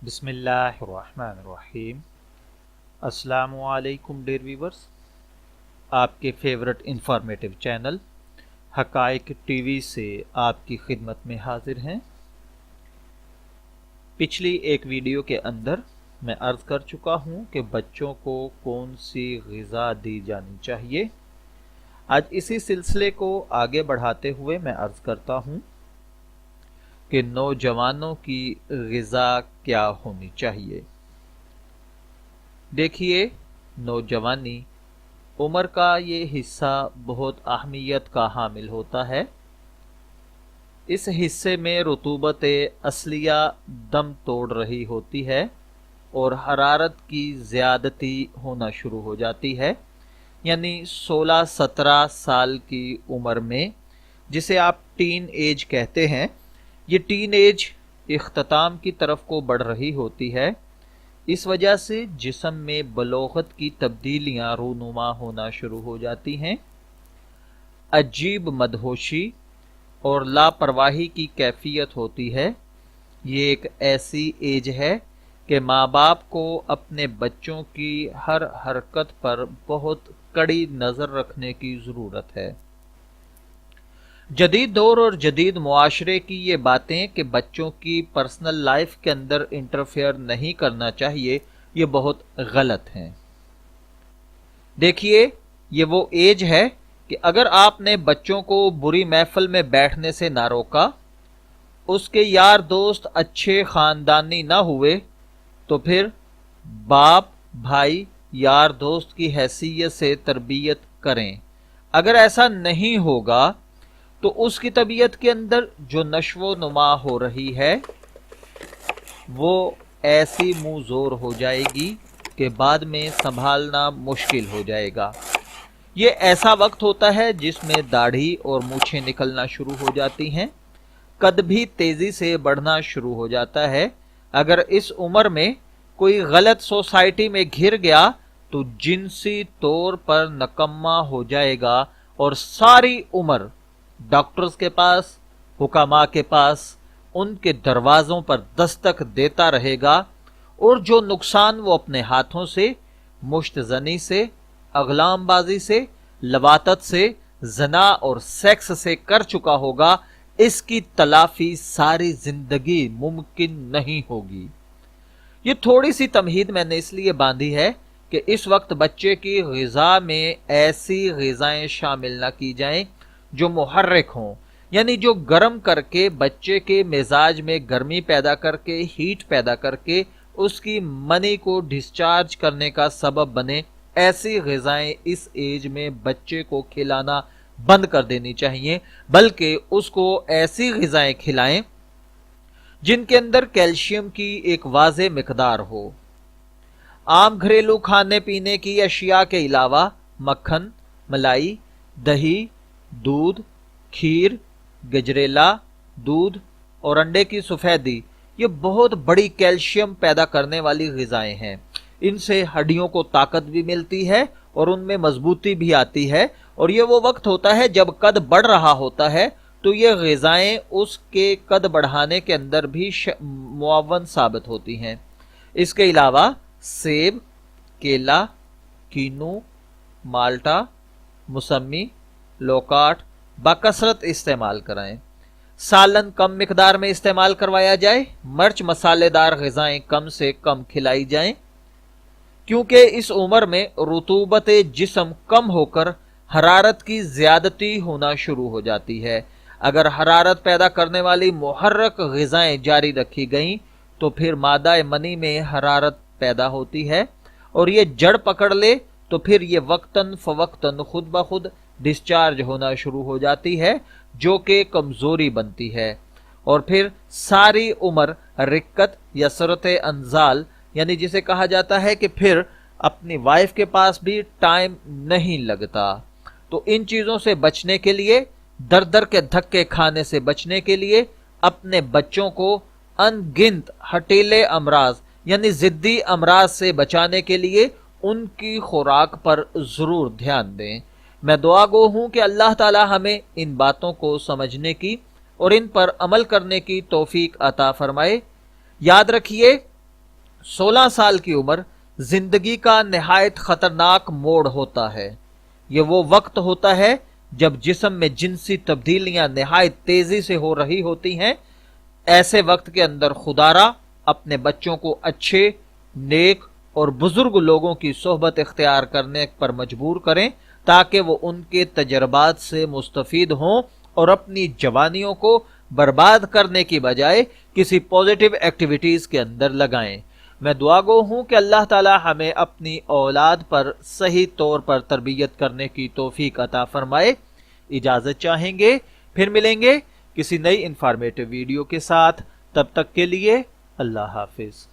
بسم اللہ الرحمن الرحیم۔ السلام علیکم ڈیئر ویورز، آپ کے فیورٹ انفارمیٹو چینل حقائق ٹی وی سے آپ کی خدمت میں حاضر ہیں۔ پچھلی ایک ویڈیو کے اندر میں عرض کر چکا ہوں کہ بچوں کو کون سی غذا دی جانی چاہیے۔ آج اسی سلسلے کو آگے بڑھاتے ہوئے میں عرض کرتا ہوں کہ نوجوانوں کی غذا کیا ہونی چاہیے۔ دیکھیے، نوجوانی عمر کا یہ حصہ بہت اہمیت کا حامل ہوتا ہے۔ اس حصے میں رطوبت اصلیہ دم توڑ رہی ہوتی ہے اور حرارت کی زیادتی ہونا شروع ہو جاتی ہے، یعنی 16-17 سال کی عمر میں، جسے آپ ٹین ایج کہتے ہیں۔ یہ ٹین ایج اختتام کی طرف کو بڑھ رہی ہوتی ہے۔ اس وجہ سے جسم میں بلوغت کی تبدیلیاں رونما ہونا شروع ہو جاتی ہیں۔ عجیب مدہوشی اور لاپرواہی کی کیفیت ہوتی ہے۔ یہ ایک ایسی ایج ہے کہ ماں باپ کو اپنے بچوں کی ہر حرکت پر بہت کڑی نظر رکھنے کی ضرورت ہے۔ جدید دور اور جدید معاشرے کی یہ باتیں کہ بچوں کی پرسنل لائف کے اندر انٹرفیئر نہیں کرنا چاہیے، یہ بہت غلط ہیں۔ دیکھیے، یہ وہ ایج ہے کہ اگر آپ نے بچوں کو بری محفل میں بیٹھنے سے نہ روکا، اس کے یار دوست اچھے خاندانی نہ ہوئے، تو پھر باپ، بھائی، یار دوست کی حیثیت سے تربیت کریں۔ اگر ایسا نہیں ہوگا تو اس کی طبیعت کے اندر جو نشو و نما ہو رہی ہے وہ ایسی منہ زور ہو جائے گی کہ بعد میں سنبھالنا مشکل ہو جائے گا۔ یہ ایسا وقت ہوتا ہے جس میں داڑھی اور مونچھیں نکلنا شروع ہو جاتی ہیں، قد بھی تیزی سے بڑھنا شروع ہو جاتا ہے۔ اگر اس عمر میں کوئی غلط سوسائٹی میں گھر گیا تو جنسی طور پر نکما ہو جائے گا اور ساری عمر ڈاکٹرز کے پاس، حکماء کے پاس، ان کے دروازوں پر دستک دیتا رہے گا، اور جو نقصان وہ اپنے ہاتھوں سے، مشت زنی سے، اغلام بازی سے، لواطت سے، زنا اور سیکس سے کر چکا ہوگا، اس کی تلافی ساری زندگی ممکن نہیں ہوگی۔ یہ تھوڑی سی تمہید میں نے اس لیے باندھی ہے کہ اس وقت بچے کی غذا میں ایسی غذائیں شامل نہ کی جائیں جو محرک ہوں، یعنی جو گرم کر کے بچے کے مزاج میں گرمی پیدا کر کے، ہیٹ پیدا کر کے اس کی منی کو ڈسچارج کرنے کا سبب بنے۔ ایسی غذائیں اس ایج میں بچے کو کھلانا بند کر دینی چاہیے، بلکہ اس کو ایسی غذائیں کھلائیں جن کے اندر کیلشیم کی ایک واضح مقدار ہو۔ عام گھریلو کھانے پینے کی اشیاء کے علاوہ مکھن، ملائی، دہی، دودھ، کھیر، گجریلا، دودھ اور انڈے کی سفیدی، یہ بہت بڑی کیلشیم پیدا کرنے والی غذائیں ہیں۔ ان سے ہڈیوں کو طاقت بھی ملتی ہے اور ان میں مضبوطی بھی آتی ہے، اور یہ وہ وقت ہوتا ہے جب قد بڑھ رہا ہوتا ہے تو یہ غذائیں اس کے قد بڑھانے کے اندر بھی معاون ثابت ہوتی ہیں۔ اس کے علاوہ سیب، کیلا، کینو، مالٹا، موسمی، لوکاٹ بکثرت استعمال کرائیں۔ سالن کم مقدار میں استعمال کروایا جائے۔ مرچ مسالے دار غذائیں کم سے کم کھلائی جائیں، کیونکہ اس عمر میں رطوبت جسم کم ہو کر حرارت کی زیادتی ہونا شروع ہو جاتی ہے۔ اگر حرارت پیدا کرنے والی محرک غذائیں جاری رکھی گئیں تو پھر مادہ منی میں حرارت پیدا ہوتی ہے، اور یہ جڑ پکڑ لے تو پھر یہ وقتاً فوقتاً خود بخود ڈسچارج ہونا شروع ہو جاتی ہے، جو کہ کمزوری بنتی ہے، اور پھر ساری عمر رکت یا سرت انزال، یعنی جسے کہا جاتا ہے کہ پھر اپنی وائف کے پاس بھی ٹائم نہیں لگتا۔ تو ان چیزوں سے بچنے کے لیے، در در کے دھکے کھانے سے بچنے کے لیے، اپنے بچوں کو ان گنت ہٹیلے امراض یعنی ضدی امراض سے بچانے کے لیے ان کی خوراک پر ضرور دھیان دیں۔ میں دعا گو ہوں کہ اللہ تعالی ہمیں ان باتوں کو سمجھنے کی اور ان پر عمل کرنے کی توفیق عطا فرمائے۔ یاد رکھیے 16 سال کی عمر زندگی کا نہایت خطرناک موڑ ہوتا ہے۔ یہ وہ وقت ہوتا ہے جب جسم میں جنسی تبدیلیاں نہایت تیزی سے ہو رہی ہوتی ہیں۔ ایسے وقت کے اندر خدارا اپنے بچوں کو اچھے، نیک اور بزرگ لوگوں کی صحبت اختیار کرنے پر مجبور کریں تاکہ وہ ان کے تجربات سے مستفید ہوں اور اپنی جوانیوں کو برباد کرنے کی بجائے کسی پازیٹیو ایکٹیویٹیز کے اندر لگائیں۔ میں دعا گو ہوں کہ اللہ تعالی ہمیں اپنی اولاد پر صحیح طور پر تربیت کرنے کی توفیق عطا فرمائے۔ اجازت چاہیں گے، پھر ملیں گے کسی نئی انفارمیٹیو ویڈیو کے ساتھ، تب تک کے لیے اللہ حافظ۔